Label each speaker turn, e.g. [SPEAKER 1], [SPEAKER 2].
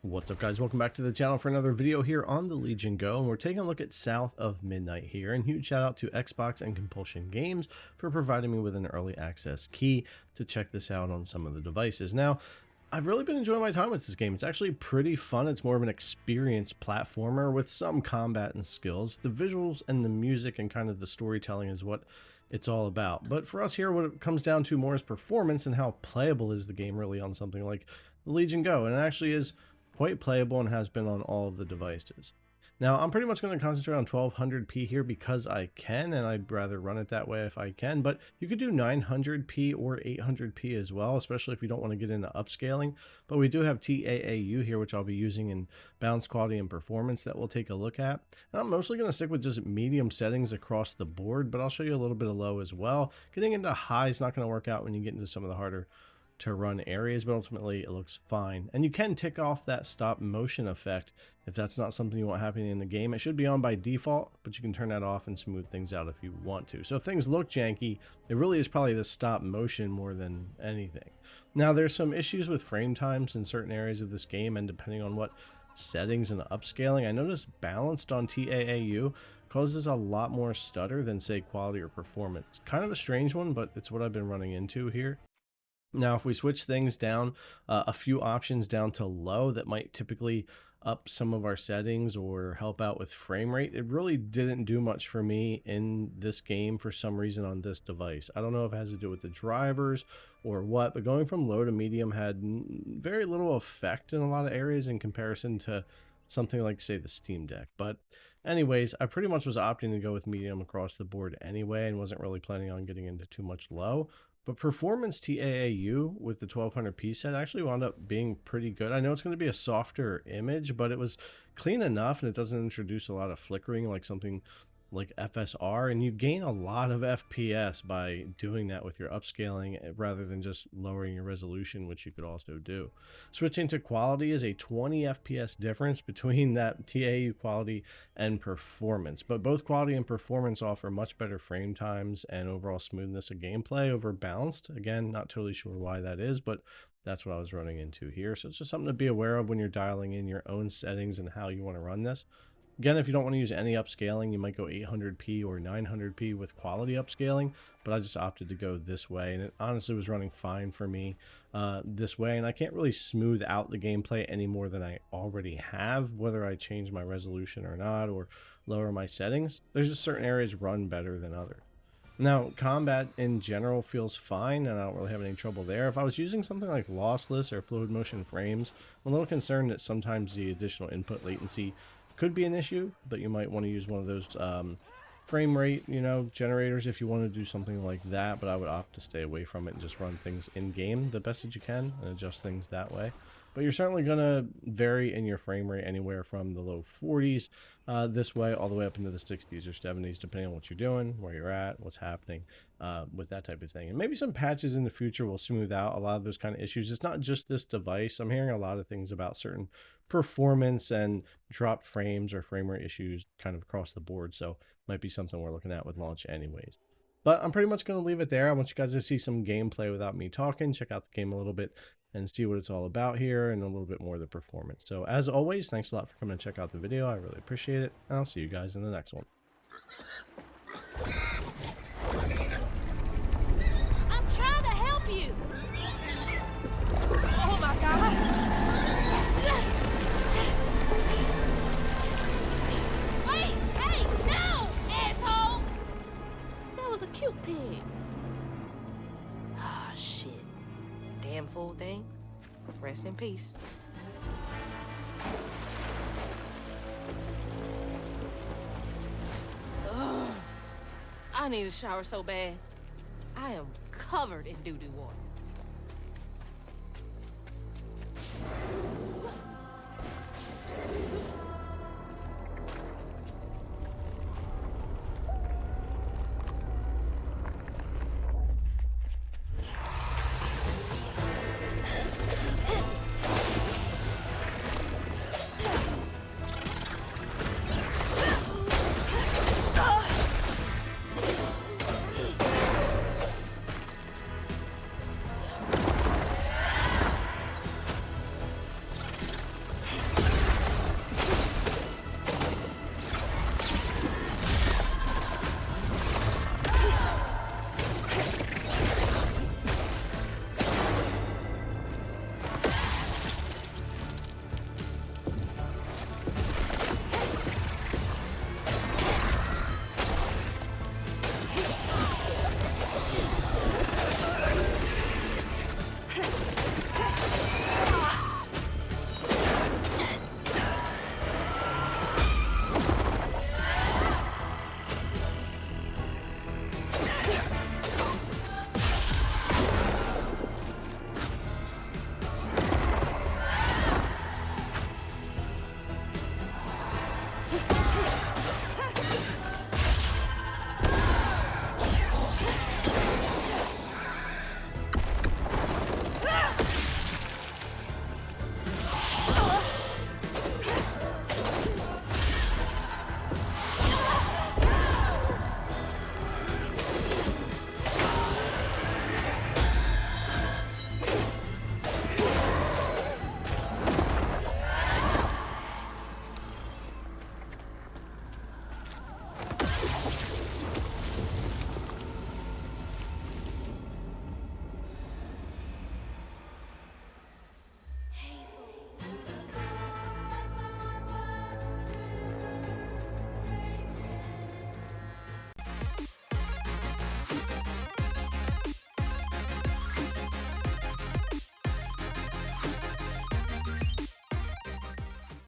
[SPEAKER 1] What's up, guys? Welcome back to the channel for another video here on the Legion Go, and we're taking a look at South of Midnight here. And huge shout out to Xbox and Compulsion Games for providing me with an early access key to check this out on some of the devices. Now, I've really been enjoying my time with this game. It's actually pretty fun. It's more of an experienced platformer with some combat and skills. The visuals and the music and kind of the storytelling is what it's all about. But for us here, what it comes down to more is performance and how playable is the game really on something like the Legion Go. And it actually is quite playable and has been on all of the devices. Now, I'm pretty much going to concentrate on 1200p here because I can, and I'd rather run it that way if I can, but you could do 900p or 800p as well, especially if you don't want to get into upscaling. But we do have TAAU here, which I'll be using in balance, quality, and performance that we'll take a look at. And I'm mostly going to stick with just medium settings across the board, but I'll show you a little bit of low as well. Getting into high is not going to work out when you get into some of the harder to run areas, but ultimately it looks fine. And you can tick off that stop motion effect if that's not something you want happening in the game. It should be on by default, but you can turn that off and smooth things out if you want to. So if things look janky, it really is probably the stop motion more than anything. Now, there's some issues with frame times in certain areas of this game, and depending on what settings and upscaling, I noticed balanced on TAAU causes a lot more stutter than, say, quality or performance. Kind of a strange one, but it's what I've been running into here. Now, if we switch things down, a few options down to low that might typically up some of our settings or help out with frame rate, it really didn't do much for me in this game for some reason on this device. I don't know if it has to do with the drivers or what, but going from low to medium had very little effect in a lot of areas in comparison to something like, say, the Steam Deck. But anyways, I pretty much was opting to go with medium across the board anyway and wasn't really planning on getting into too much low. But performance TAAU with the 1200p set actually wound up being pretty good. I know it's going to be a softer image, but it was clean enough and it doesn't introduce a lot of flickering like something like FSR, and you gain a lot of FPS by doing that with your upscaling rather than just lowering your resolution, which you could also do. Switching to quality is a 20 FPS difference between that TAU quality and performance, but both quality and performance offer much better frame times and overall smoothness of gameplay over balanced. Again, not totally sure why that is, but that's what I was running into here. So it's just something to be aware of when you're dialing in your own settings and how you want to run this. Again, if you don't want to use any upscaling, you might go 800p or 900p with quality upscaling, but I just opted to go this way, and it honestly was running fine for me this way, and I can't really smooth out the gameplay any more than I already have, whether I change my resolution or not, or lower my settings. There's just certain areas run better than others. Now, combat in general feels fine, and I don't really have any trouble there. If I was using something like lossless or fluid motion frames, I'm a little concerned that sometimes the additional input latency could be an issue, but you might want to use one of those frame rate, generators if you want to do something like that, but I would opt to stay away from it and just run things in game the best that you can and adjust things that way. But you're certainly going to vary in your frame rate anywhere from the low 40s this way all the way up into the 60s or 70s, depending on what you're doing, where you're at, what's happening with that type of thing. And maybe some patches in the future will smooth out a lot of those kind of issues. It's not just this device. I'm hearing a lot of things about certain performance and dropped frames or frame rate issues kind of across the board. So might be something we're looking at with launch anyways. But I'm pretty much going to leave it there. I want you guys to see some gameplay without me talking, check out the game a little bit and see what it's all about here and a little bit more of the performance. So as always, thanks a lot for coming and check out the video. I really appreciate it. And I'll see you guys in the next one.
[SPEAKER 2] I'm trying to help you. Oh my God. Wait, hey, no, asshole. That was a cute pig. Ah, shit. Damn fool thing. Rest in peace. Ugh. I need a shower so bad. I am covered in doo-doo water.